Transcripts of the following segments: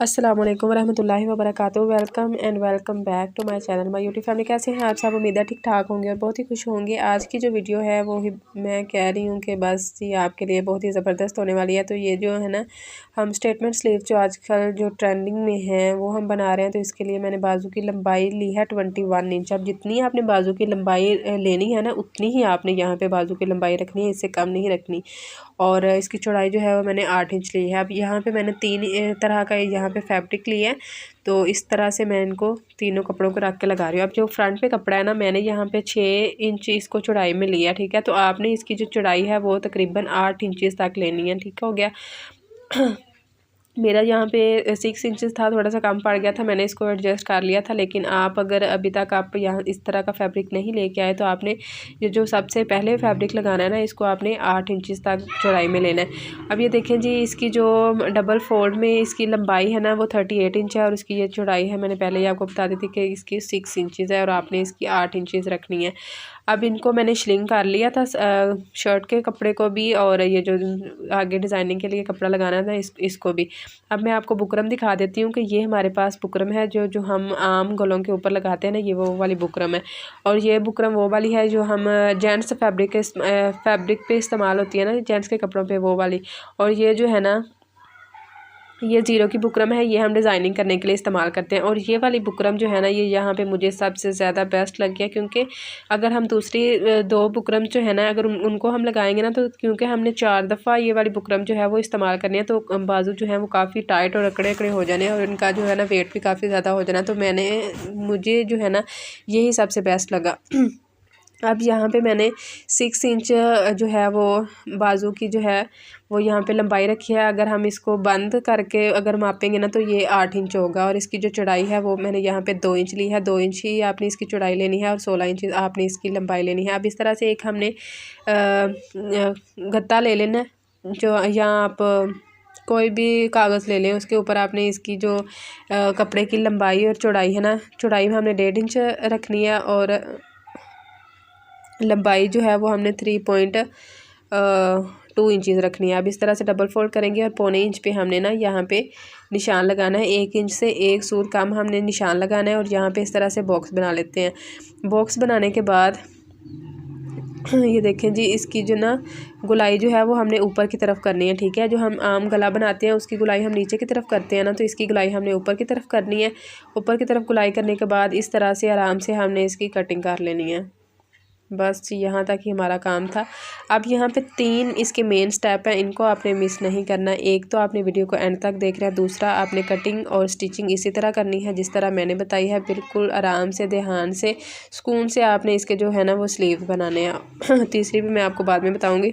अस्सलाम वालेकुम रहमतुल्लाहि व बरकातुहू। Welcome and welcome back to my channel my YouTube family. कैसे हैं आप सब? उम्मीद है ठीक ठाक होंगे और बहुत ही खुश होंगे। आज की जो वीडियो है वो ही मैं कह रही हूँ कि बस ये आपके लिए बहुत ही ज़बरदस्त होने वाली है। तो ये जो है ना, हम स्टेटमेंट स्लीव जो आजकल जो ट्रेंडिंग में हैं वो हम बना रहे हैं। तो इसके लिए मैंने बाजू की लंबाई ली है 21 इंच। अब जितनी आपने बाजू की लंबाई लेनी है ना, उतनी ही आपने यहाँ पर बाजू की लंबाई रखनी है, इससे कम नहीं रखनी। और इसकी चौड़ाई जो है वो मैंने 8 इंच ली है। अब यहाँ पे मैंने 3 तरह का यहाँ पे फैब्रिक लिया है। तो इस तरह से मैं इनको तीनों कपड़ों को रख के लगा रही हूँ। अब जो फ्रंट पे कपड़ा है ना, मैंने यहाँ पे 6 इंच इसको चौड़ाई में लिया, ठीक है। तो आपने इसकी जो चौड़ाई है वो तकरीबन 8 इंचज़ तक लेनी है, ठीक हो गया। मेरा यहाँ पे 6 इंचज़ था, थोड़ा सा कम पड़ गया था, मैंने इसको एडजस्ट कर लिया था। लेकिन आप अगर अभी तक आप यहाँ इस तरह का फैब्रिक नहीं लेके आए तो आपने ये जो सबसे पहले फैब्रिक लगाना है ना, इसको आपने 8 इंचज़ तक चौड़ाई में लेना है। अब ये देखें जी, इसकी जो डबल फोल्ड में इसकी लंबाई है ना वो 38 इंच है और इसकी ये चौड़ाई है, मैंने पहले ही आपको बता दी थी कि इसकी 6 इंचज़ है और आपने इसकी 8 इंचज़ रखनी है। अब इनको मैंने श्रिंक कर लिया था शर्ट के कपड़े को भी, और ये जो आगे डिज़ाइनिंग के लिए कपड़ा लगाना था इसको भी। अब मैं आपको बुकरम दिखा देती हूँ कि ये हमारे पास बुकरम है जो जो हम आम गलों के ऊपर लगाते हैं ना, ये वो वाली बुकरम है। और ये बुकरम वो वाली है जो हम जेंट्स फैब्रिक पे इस्तेमाल होती है ना, जेंट्स के कपड़ों पे, वो वाली। और ये जो है ना, ये ज़ीरो की बुकरम है, ये हम डिज़ाइनिंग करने के लिए इस्तेमाल करते हैं। और ये वाली बुकरम जो है ना, ये यहाँ पे मुझे सबसे ज़्यादा बेस्ट लग गया, क्योंकि अगर हम दूसरी 2 बुकरम जो है ना, अगर उनको हम लगाएंगे ना, तो क्योंकि हमने 4 दफ़ा ये वाली बुकरम जो है वो इस्तेमाल करनी है, तो बाजू जो है वो काफ़ी टाइट और अकड़े अकड़े हो जाने और इनका जो है ना वेट भी काफ़ी ज़्यादा हो जाना। तो मुझे जो है ना यही सबसे बेस्ट लगा। अब यहाँ पे मैंने 6 इंच जो है वो बाजू की जो है वो यहाँ पे लंबाई रखी है। अगर हम इसको बंद करके अगर मापेंगे ना, तो ये 8 इंच होगा। और इसकी जो चौड़ाई है वो मैंने यहाँ पे 2 इंच ली है। 2 इंच ही आपने इसकी चौड़ाई लेनी है और 16 इंच आपने इसकी लंबाई लेनी है। अब इस तरह से एक हमने गत्ता ले लेना है, जो यहाँ आप कोई भी कागज़ ले लें, उसके ऊपर आपने इसकी जो कपड़े की लंबाई और चौड़ाई है ना, चौड़ाई में हमने 1.5 इंच रखनी है और लंबाई जो है वो हमने 3.2 इंचज़ रखनी है। अब इस तरह से डबल फोल्ड करेंगे और 1.25 इंच पे हमने ना यहाँ पे निशान लगाना है। 1 इंच से 1 सूर कम हमने निशान लगाना है और यहाँ पे इस तरह से बॉक्स बना लेते हैं। बॉक्स बनाने के बाद ये देखें जी, इसकी जो ना गुलाई जो है वो हमने ऊपर की तरफ करनी है, ठीक है। जो हम आम गला बनाते हैं उसकी गुलाई हम नीचे की तरफ करते हैं ना, तो इसकी गुलाई हमने ऊपर की तरफ करनी है। ऊपर की तरफ गुलाई करने के बाद इस तरह से आराम से हमने इसकी कटिंग कर लेनी है। बस यहाँ तक ही हमारा काम था। अब यहाँ पे 3 इसके मेन स्टेप हैं, इनको आपने मिस नहीं करना। एक तो आपने वीडियो को एंड तक देखना है, दूसरा आपने कटिंग और स्टिचिंग इसी तरह करनी है जिस तरह मैंने बताई है। बिल्कुल आराम से, ध्यान से, सुकून से आपने इसके जो है ना वो स्लीव बनाने हैं। तीसरी भी मैं आपको बाद में बताऊँगी।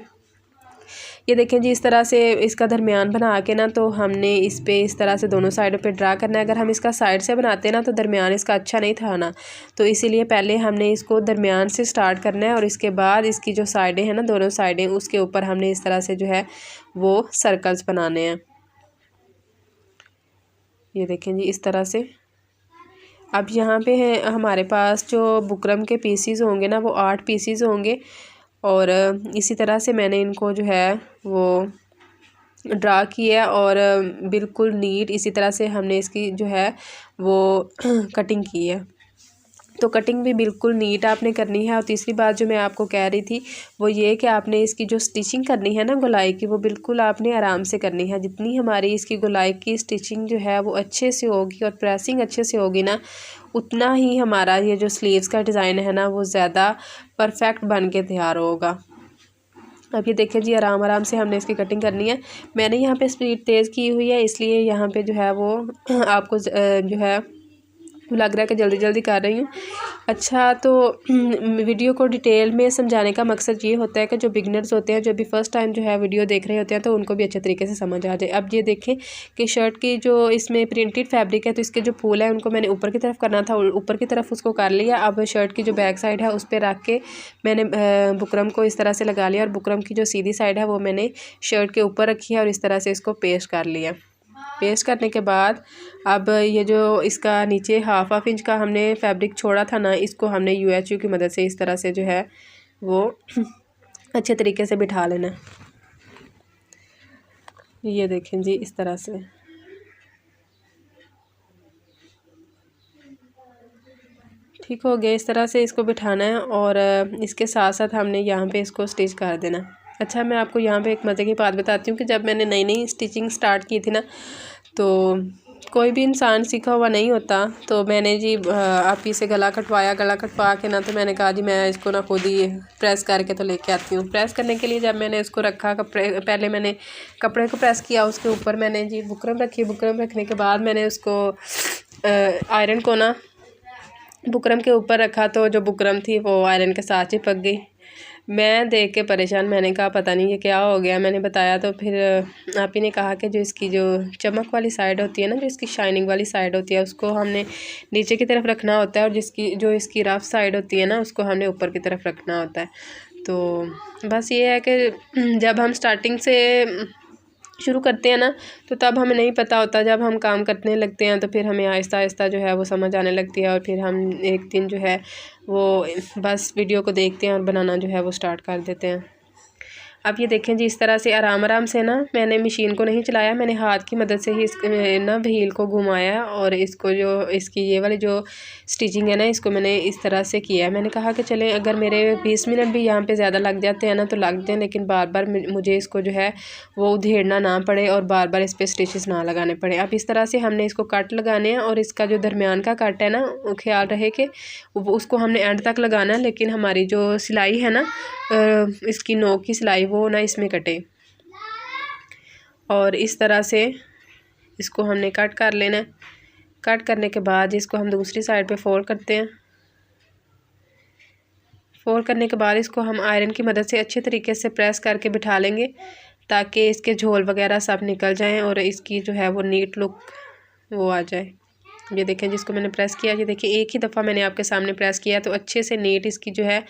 ये देखें जी, इस तरह से इसका दरमियान बना के ना, तो हमने इस पे इस तरह से दोनों साइडों पे ड्रा करना है। अगर हम इसका साइड से बनाते हैं ना, तो दरमियान इसका अच्छा नहीं था ना, तो इसीलिए पहले हमने इसको दरमियान से स्टार्ट करना है और इसके बाद इसकी जो साइडें हैं ना, दोनों साइडें, उसके ऊपर हमने इस तरह से जो है वो सर्कल्स बनाने हैं। ये देखें जी, इस तरह से। अब यहाँ पे है हमारे पास जो बुकरम के पीसीज होंगे ना, वो 8 पीसीज होंगे। और इसी तरह से मैंने इनको जो है वो ड्रा किया और बिल्कुल नीट इसी तरह से हमने इसकी जो है वो कटिंग की है। तो कटिंग भी बिल्कुल नीट आपने करनी है। और तीसरी बात जो मैं आपको कह रही थी वो ये कि आपने इसकी जो स्टिचिंग करनी है ना गोलाई की, वो बिल्कुल आपने आराम से करनी है। जितनी हमारी इसकी गोलाई की स्टिचिंग जो है वो अच्छे से होगी और प्रेसिंग अच्छे से होगी ना, उतना ही हमारा ये जो स्लीव्स का डिज़ाइन है ना वो ज़्यादा परफेक्ट बन के तैयार होगा। अब ये देखिए जी, आराम आराम से हमने इसकी कटिंग करनी है। मैंने यहाँ पे स्पीड तेज़ की हुई है, इसलिए यहाँ पे जो है वो आपको जो है लग रहा है कि जल्दी जल्दी कर रही हूँ। अच्छा, तो वीडियो को डिटेल में समझाने का मकसद ये होता है कि जो बिगनर्स होते हैं, जो भी फ़र्स्ट टाइम जो है वीडियो देख रहे होते हैं, तो उनको भी अच्छे तरीके से समझ आ जाए। अब ये देखें कि शर्ट की जो इसमें प्रिंटेड फैब्रिक है, तो इसके जो फूल है उनको मैंने ऊपर की तरफ करना था, ऊपर की तरफ उसको कर लिया। अब शर्ट की जो बैक साइड है उस पर रख के मैंने बुकरम को इस तरह से लगा लिया और बुकरम की जो सीधी साइड है वो मैंने शर्ट के ऊपर रखी है और इस तरह से इसको पेस्ट कर लिया। पेस्ट करने के बाद अब ये जो इसका नीचे हाफ इंच का हमने फैब्रिक छोड़ा था ना, इसको हमने UHU की मदद से इस तरह से जो है वो अच्छे तरीके से बिठा लेना। ये देखें जी, इस तरह से। ठीक हो गया। इस तरह से इसको बिठाना है और इसके साथ साथ हमने यहाँ पे इसको स्टिच कर देना। अच्छा, मैं आपको यहाँ पे एक मज़े की बात बताती हूँ कि जब मैंने नई नई स्टिचिंग स्टार्ट की थी ना, तो कोई भी इंसान सीखा हुआ नहीं होता। तो मैंने जी आप ही से गला कटवाया। गला कटवा के ना तो मैंने कहा जी मैं इसको ना खुद ही प्रेस करके तो लेके आती हूँ। प्रेस करने के लिए जब मैंने इसको रखा, पहले मैंने कपड़े को प्रेस किया, उसके ऊपर मैंने जी बुकरम रखी। बुकरम रखने के बाद मैंने उसको आयरन को ना बुकरम के ऊपर रखा, तो जो बुकरम थी वो आयरन के साथ चिपक गई। मैं देख के परेशान, मैंने कहा पता नहीं ये क्या हो गया। मैंने बताया तो फिर आप ही ने कहा कि जो इसकी जो चमक वाली साइड होती है ना, जो इसकी शाइनिंग वाली साइड होती है, उसको हमने नीचे की तरफ रखना होता है, और जो इसकी रफ साइड होती है ना, उसको हमने ऊपर की तरफ रखना होता है। तो बस ये है कि जब हम स्टार्टिंग से शुरू करते हैं ना, तो तब हमें नहीं पता होता। जब हम काम करने लगते हैं तो फिर हमें आहिस्ता आहिस्ता जो है वो समझ आने लगती है, और फिर हम एक दिन जो है वो बस वीडियो को देखते हैं और बनाना जो है वो स्टार्ट कर देते हैं। अब ये देखें जी, इस तरह से आराम आराम से ना, मैंने मशीन को नहीं चलाया, मैंने हाथ की मदद से ही इस ना व्हील को घुमाया, और इसको जो इसकी ये वाली जो स्टिचिंग है ना, इसको मैंने इस तरह से किया है। मैंने कहा कि चलें, अगर मेरे 20 मिनट भी यहाँ पे ज़्यादा लग जाते हैं ना तो लगते हैं, लेकिन बार बार मुझे इसको जो है वो उधेड़ना ना पड़े और बार बार इस पर स्टिचेस ना लगाने पड़े। अब इस तरह से हमने इसको कट लगाने हैं, और इसका जो दरमियान का कट है ना, ख्याल रहे कि उसको हमने एंड तक लगाना है, लेकिन हमारी जो सिलाई है ना, इसकी नोक की सिलाई वो ना इसमें कटे। और इस तरह से इसको हमने कट कर लेना है। कट करने के बाद इसको हम दूसरी साइड पे फोल्ड करते हैं। फोल्ड करने के बाद इसको हम आयरन की मदद से अच्छे तरीके से प्रेस करके बिठा लेंगे, ताकि इसके झोल वगैरह सब निकल जाएं और इसकी जो है वो नीट लुक वो आ जाए। ये देखें, जिसको मैंने प्रेस किया, ये देखिए एक ही दफ़ा मैंने आपके सामने प्रेस किया तो अच्छे से नीट इसकी जो है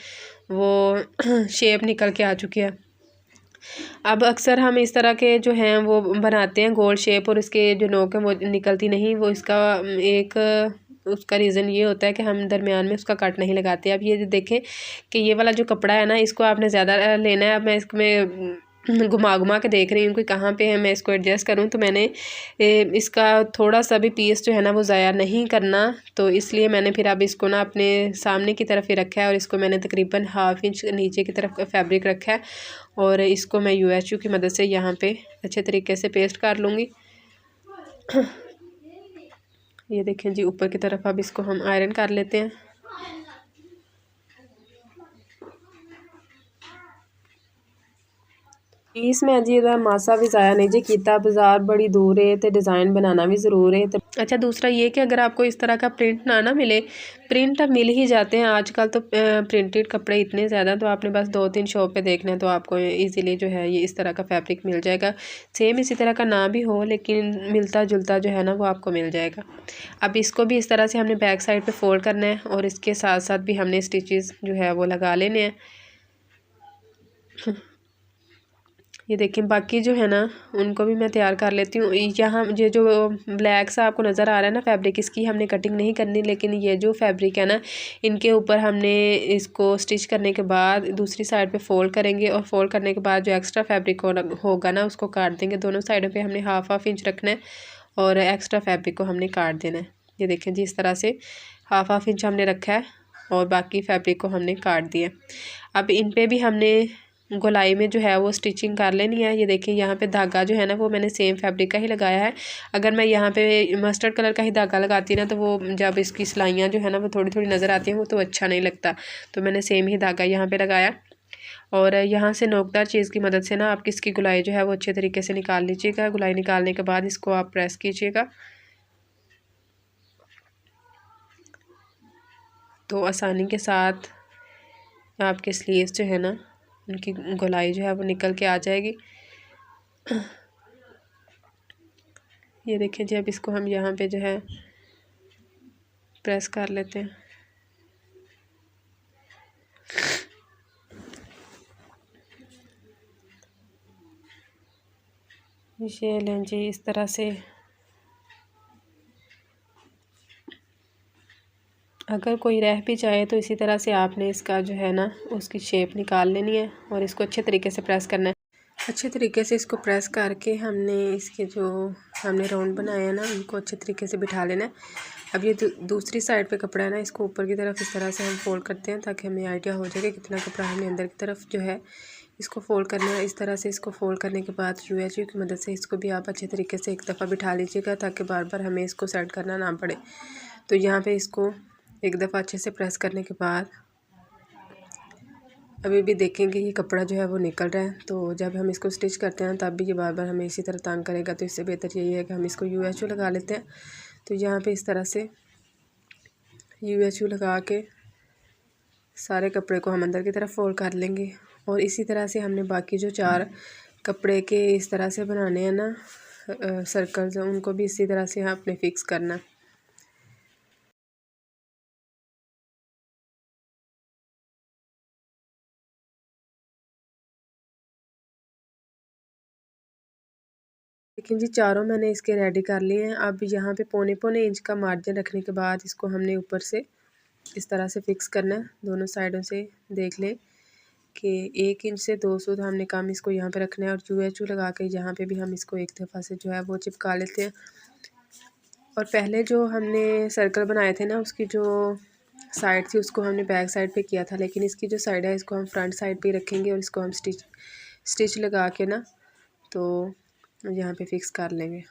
वो शेप निकल के आ चुकी है। अब अक्सर हम इस तरह के जो हैं वो बनाते हैं गोल शेप, और इसके जो नोक है वो निकलती नहीं। वो इसका एक उसका रीज़न ये होता है कि हम दरमियान में उसका कट नहीं लगाते। अब ये देखें कि ये वाला जो कपड़ा है ना, इसको आपने ज़्यादा लेना है। अब मैं इसमें घुमा घुमा के देख रही हूँ कि कहाँ पे है, मैं इसको एडजस्ट करूँ। तो मैंने इसका थोड़ा सा भी पीस जो है ना वो ज़ाया नहीं करना, तो इसलिए मैंने फिर अब इसको ना अपने सामने की तरफ ही रखा है, और इसको मैंने तकरीबन ½ इंच नीचे की तरफ फैब्रिक रखा है, और इसको मैं UHU की मदद से यहाँ पे अच्छे तरीके से पेस्ट कर लूँगी। ये देखें जी, ऊपर की तरफ अब इसको हम आयरन कर लेते हैं। इसमें जी मासा भी ज़ाया नहीं जी कीता, बाज़ार बड़ी दूर है तो डिज़ाइन बनाना भी ज़रूर है। तो अच्छा, दूसरा ये कि अगर आपको इस तरह का प्रिंट ना मिले, प्रिंट अब मिल ही जाते हैं आजकल तो, प्रिंटेड कपड़े इतने ज़्यादा, तो आपने बस 2-3 शॉप पे देखना है तो आपको इजीली जो है ये इस तरह का फैब्रिक मिल जाएगा। सेम इसी तरह का ना भी हो, लेकिन मिलता जुलता जो है ना वो आपको मिल जाएगा। अब इसको भी इस तरह से हमने बैक साइड पे फोल्ड करना है, और इसके साथ साथ भी हमने स्टिचेस जो है वो लगा लेने हैं। ये देखें, बाकी जो है ना उनको भी मैं तैयार कर लेती हूँ। यहाँ ये जो ब्लैक सा आपको नज़र आ रहा है ना फैब्रिक, इसकी हमने कटिंग नहीं करनी, लेकिन ये जो फैब्रिक है ना, इनके ऊपर हमने इसको स्टिच करने के बाद दूसरी साइड पे फोल्ड करेंगे, और फोल्ड करने के बाद जो एक्स्ट्रा फैब्रिक होगा ना उसको काट देंगे। दोनों साइडों पे हमने ½ इंच रखना है, और एक्स्ट्रा फैब्रिक को हमने काट देना है। ये देखें जी, इस तरह से ½ इंच हमने रखा है, और बाकी फैब्रिक को हमने काट दिया। अब इन पर भी हमने गोलाई में जो है वो स्टिचिंग कर लेनी है। ये देखिए, यहाँ पे धागा जो है ना वो मैंने सेम फैब्रिक का ही लगाया है। अगर मैं यहाँ पे मस्टर्ड कलर का ही धागा लगाती ना, तो वो जब इसकी सिलाइयाँ जो है ना वो थोड़ी थोड़ी नज़र आती हैं, वो तो अच्छा नहीं लगता। तो मैंने सेम ही धागा यहाँ पे लगाया, और यहाँ से नोकदार चीज़ की मदद से ना आप इसकी गुलाई जो है वो अच्छे तरीके से निकाल लीजिएगा। गुलाई निकालने के बाद इसको आप प्रेस कीजिएगा, तो आसानी के साथ आपके स्लीव्स जो है ना उनकी गोलाई जो है वो निकल के आ जाएगी। ये देखिए जी, अब इसको हम यहाँ पे जो है प्रेस कर लेते हैं। ये लें जी, इस तरह से। अगर कोई रह भी जाए तो इसी तरह से आपने इसका जो है ना उसकी शेप निकाल लेनी है, और इसको अच्छे तरीके से प्रेस करना है। अच्छे तरीके से इसको प्रेस करके हमने इसके जो हमने राउंड बनाया है ना, उनको अच्छे तरीके से बिठा लेना है। अब ये दूसरी साइड पे कपड़ा है ना, इसको ऊपर की तरफ इस तरह से हम फोल्ड करते हैं ताकि हमें आइडिया हो जाए कि कितना कपड़ा हमने अंदर की तरफ जो है इसको फोल्ड करना है। इस तरह से इसको फोल्ड करने के बाद UHU की मदद से इसको भी आप अच्छे तरीके से एक दफ़ा बिठा लीजिएगा ताकि बार बार हमें इसको सेट करना ना पड़े। तो यहाँ पे इसको एक दफ़ा अच्छे से प्रेस करने के बाद अभी भी देखेंगे ये कपड़ा जो है वो निकल रहा है। तो जब हम इसको स्टिच करते हैं तब भी ये बार बार हमें इसी तरह तंग करेगा, तो इससे बेहतर यही है कि हम इसको UHU लगा लेते हैं। तो यहाँ पे इस तरह से UHU लगा के सारे कपड़े को हम अंदर की तरफ फोल्ड कर लेंगे। और इसी तरह से हमने बाकी जो 4 कपड़े के इस तरह से बनाने हैं ना सर्कल्स, उनको भी इसी तरह से आपने फिक्स करना। लेकिन जी चारों मैंने इसके रेडी कर लिए हैं। अब यहाँ पे पौने इंच का मार्जिन रखने के बाद इसको हमने ऊपर से इस तरह से फिक्स करना है। दोनों साइडों से देख लें कि 1 इंच से 2 सूत हमने कम इसको यहाँ पे रखना है। और UHU लगा के यहाँ पे भी हम इसको एक दफ़ा से जो है वो चिपका लेते हैं। और पहले जो हमने सर्कल बनाए थे ना, उसकी जो साइड थी उसको हमने बैक साइड पे किया था, लेकिन इसकी जो साइड है इसको हम फ्रंट साइड पे रखेंगे और इसको हम स्टिच लगा के ना तो यहाँ पे फिक्स कर लेंगे।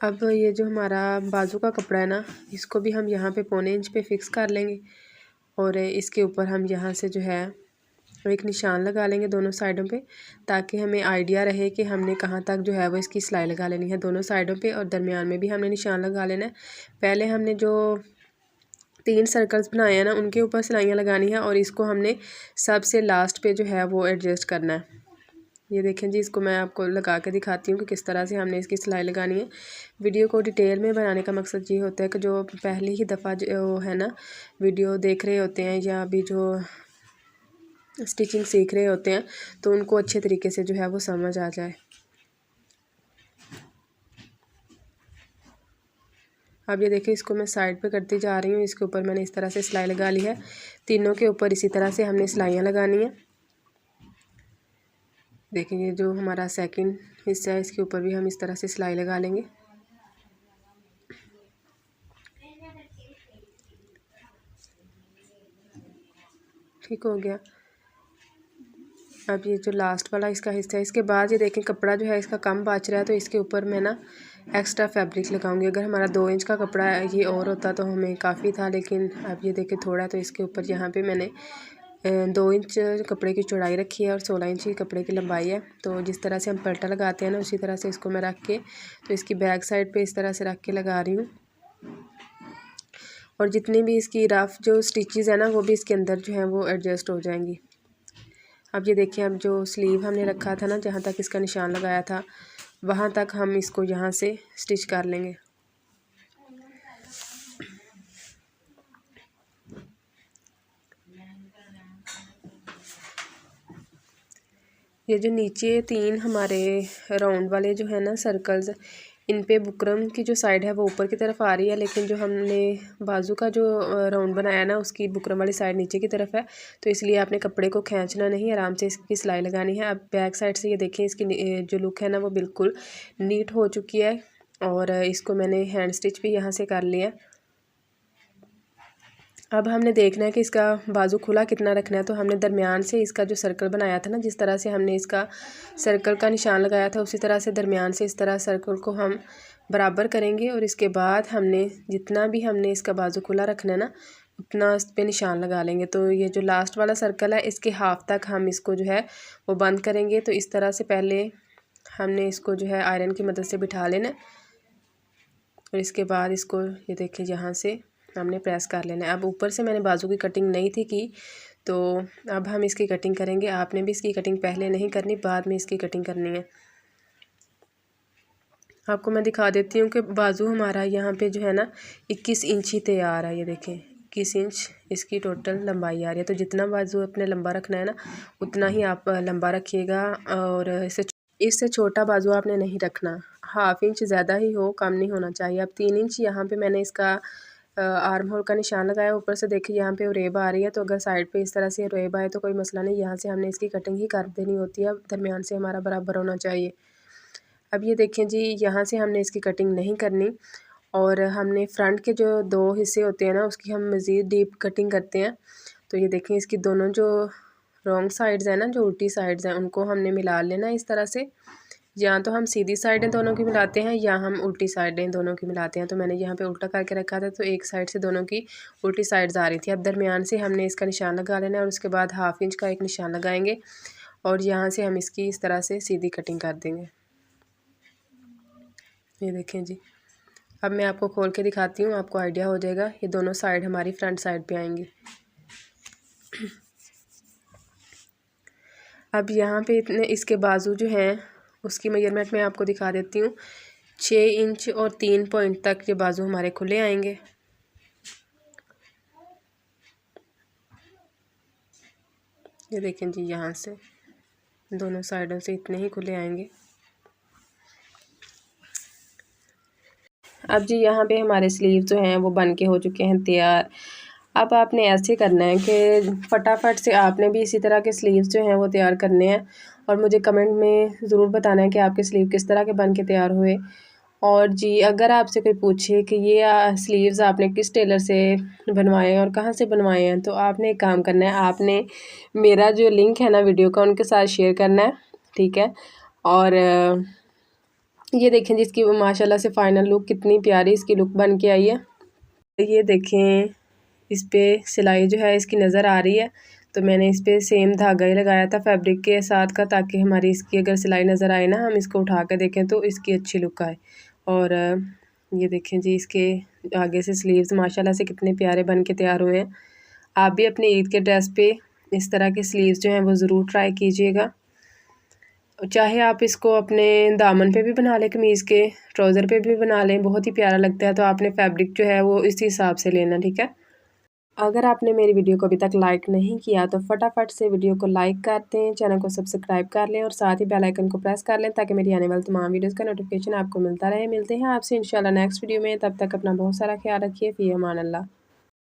अब ये जो हमारा बाजू का कपड़ा है ना, इसको भी हम यहाँ पे पौने इंच पे फिक्स कर लेंगे। और इसके ऊपर हम यहाँ से जो है एक निशान लगा लेंगे दोनों साइडों पे, ताकि हमें आइडिया रहे कि हमने कहाँ तक जो है वो इसकी सिलाई लगा लेनी है दोनों साइडों पे। और दरमियान में भी हमने निशान लगा लेना है। पहले हमने जो 3 सर्कल्स बनाए हैं ना, उनके ऊपर सिलाइयाँ लगानी है और इसको हमने सबसे लास्ट पे जो है वो एडजस्ट करना है। ये देखें जी, इसको मैं आपको लगा के दिखाती हूँ कि किस तरह से हमने इसकी सिलाई लगानी है। वीडियो को डिटेल में बनाने का मकसद ये होता है कि जो पहली ही दफ़ा जो है ना वीडियो देख रहे होते हैं या अभी जो स्टिचिंग सीख रहे होते हैं, तो उनको अच्छे तरीके से जो है वो समझ आ जाए। अब ये देखिए, इसको मैं साइड पे करती जा रही हूँ। इसके ऊपर मैंने इस तरह से सिलाई लगा ली है। तीनों के ऊपर इसी तरह से हमने सिलाइयाँ लगानी है। देखिए, ये जो हमारा सेकंड हिस्सा है इसके ऊपर भी हम इस तरह से सिलाई लगा लेंगे। ठीक हो गया। अब ये जो लास्ट वाला इसका हिस्सा है, इसके बाद ये देखें कपड़ा जो है इसका कम बच रहा है, तो इसके ऊपर मैं ना एक्स्ट्रा फैब्रिक लगाऊंगी। अगर हमारा 2 इंच का कपड़ा ये और होता तो हमें काफ़ी था, लेकिन अब ये देखें थोड़ा, तो इसके ऊपर यहाँ पे मैंने 2 इंच कपड़े की चौड़ाई रखी है और 16 इंच की कपड़े की लंबाई है। तो जिस तरह से हम पलटा लगाते हैं ना, उसी तरह से इसको मैं रख के तो इसकी बैक साइड पे इस तरह से रख के लगा रही हूँ। और जितनी भी इसकी रफ जो स्टिचेस है ना, वो भी इसके अंदर जो है वो एडजस्ट हो जाएंगी। अब ये देखिए, अब जो स्लीव हमने रखा था ना, जहाँ तक इसका निशान लगाया था वहाँ तक हम इसको यहाँ से स्टिच कर लेंगे। ये जो नीचे 3 हमारे राउंड वाले जो है ना सर्कल्स, इन पे बुकरम की जो साइड है वो ऊपर की तरफ आ रही है, लेकिन जो हमने बाजू का जो राउंड बनाया ना, उसकी बुकरम वाली साइड नीचे की तरफ है। तो इसलिए आपने कपड़े को खींचना नहीं, आराम से इसकी सिलाई लगानी है। अब बैक साइड से ये देखें, इसकी जो लुक है ना वो बिल्कुल नीट हो चुकी है। और इसको मैंने हैंड स्टिच भी यहाँ से कर लिया। अब हमने देखना है कि इसका बाजू खुला कितना रखना है। तो हमने दरमियान से इसका जो सर्कल बनाया था ना, जिस तरह से हमने इसका सर्कल का निशान लगाया था, उसी तरह से दरमियान से इस तरह सर्कल को हम बराबर करेंगे। और इसके बाद हमने जितना भी हमने इसका बाजू खुला रखना है ना, उतना इस पर निशान लगा लेंगे। तो ये जो लास्ट वाला सर्कल है, इसके हाफ तक हम इसको जो है वो बंद करेंगे। तो इस तरह से पहले हमने इसको जो है आयरन की मदद से बिठा लेना और इसके बाद इसको ये देखिए यहाँ से हमने प्रेस कर लेना है। अब ऊपर से मैंने बाजू की कटिंग नहीं थी की, तो अब हम इसकी कटिंग करेंगे। आपने भी इसकी कटिंग पहले नहीं करनी, बाद में इसकी कटिंग करनी है। आपको मैं दिखा देती हूँ कि बाजू हमारा यहाँ पे जो है ना 21 इंच ही तैयार है। ये देखें, 21 इंच इसकी टोटल लंबाई आ रही है। तो जितना बाजू अपने लंबा रखना है ना, उतना ही आप लंबा रखिएगा। और इससे छोटा बाजू आपने नहीं रखना। हाफ इंच ज़्यादा ही हो, कम नहीं होना चाहिए। अब 3 इंच यहाँ पे मैंने इसका आर्म होल का निशान लगाया, ऊपर से देखिए यहाँ पे रेब आ रही है। तो अगर साइड पे इस तरह से रेब आए तो कोई मसला नहीं, यहाँ से हमने इसकी कटिंग ही कर देनी होती है, दरमियान से हमारा बराबर होना चाहिए। अब ये देखें जी, यहाँ से हमने इसकी कटिंग नहीं करनी और हमने फ्रंट के जो 2 हिस्से होते हैं ना उसकी हम मज़ीद डीप कटिंग करते हैं। तो ये देखें, इसकी दोनों जो रॉन्ग साइड्स हैं ना, जो उल्टी साइड्स हैं, उनको हमने मिला लेना इस तरह से। या तो हम सीधी साइडें दोनों की मिलाते हैं या हम उल्टी साइडें दोनों की मिलाते हैं। तो मैंने यहाँ पे उल्टा करके रखा था, तो एक साइड से दोनों की उल्टी साइड्स आ रही थी। अब दरमियान से हमने इसका निशान लगा लेना है और उसके बाद 1/2 इंच का एक निशान लगाएंगे और यहाँ से हम इसकी इस तरह से सीधी कटिंग कर देंगे। ये देखें जी, अब मैं आपको खोल के दिखाती हूँ, आपको आइडिया हो जाएगा। ये दोनों साइड हमारी फ्रंट साइड पे आएंगी। अब यहाँ पे इतने इसके बाजू जो हैं उसकी मेजरमेंट मैं आपको दिखा देती हूँ। 6 इंच और 3 पॉइंट तक ये बाजू हमारे खुले आएंगे। ये देखें जी, यहाँ से दोनों साइडों से इतने ही खुले आएंगे। अब जी यहाँ पे हमारे स्लीव जो हैं वो बन के हो चुके हैं तैयार। अब आपने ऐसे करना है कि फटाफट से आपने भी इसी तरह के स्लीव्स जो हैं वो तैयार करने हैं और मुझे कमेंट में ज़रूर बताना है कि आपके स्लीव किस तरह के बन के तैयार हुए। और जी, अगर आपसे कोई पूछे कि ये स्लीव्स आपने किस टेलर से बनवाए हैं और कहाँ से बनवाए हैं, तो आपने एक काम करना है, आपने मेरा जो लिंक है ना वीडियो का उनके साथ शेयर करना है, ठीक है। और ये देखें जी, इसकी माशाल्लाह से फ़ाइनल लुक कितनी प्यारी इसकी लुक बन के आई है। ये देखें, इस पे सिलाई जो है इसकी नज़र आ रही है। तो मैंने इस पे सेम धागा ही लगाया था फैब्रिक के साथ का, ताकि हमारी इसकी अगर सिलाई नज़र आए ना, हम इसको उठा के देखें तो इसकी अच्छी लुक आए। और ये देखें जी, इसके आगे से स्लीव्स माशाल्लाह से कितने प्यारे बन के तैयार हुए हैं। आप भी अपने ईद के ड्रेस पे इस तरह के स्लीव्स जो हैं वो ज़रूर ट्राई कीजिएगा। चाहे आप इसको अपने दामन पे भी बना लें, कमीज़ के ट्राउज़र पे भी बना लें, बहुत ही प्यारा लगता है। तो आपने फैब्रिक जो है वो इसी हिसाब से लेना, ठीक है। अगर आपने मेरी वीडियो को अभी तक लाइक नहीं किया तो फटाफट से वीडियो को लाइक कर दें, चैनल को सब्सक्राइब कर लें और साथ ही बेल आइकन को प्रेस कर लें, ताकि मेरी आने वाली तमाम वीडियोज़ का नोटिफिकेशन आपको मिलता रहे। मिलते हैं आपसे इंशाल्लाह नेक्स्ट वीडियो में, तब तक अपना बहुत सारा ख्याल रखिए। फ़ी अमान अल्लाह।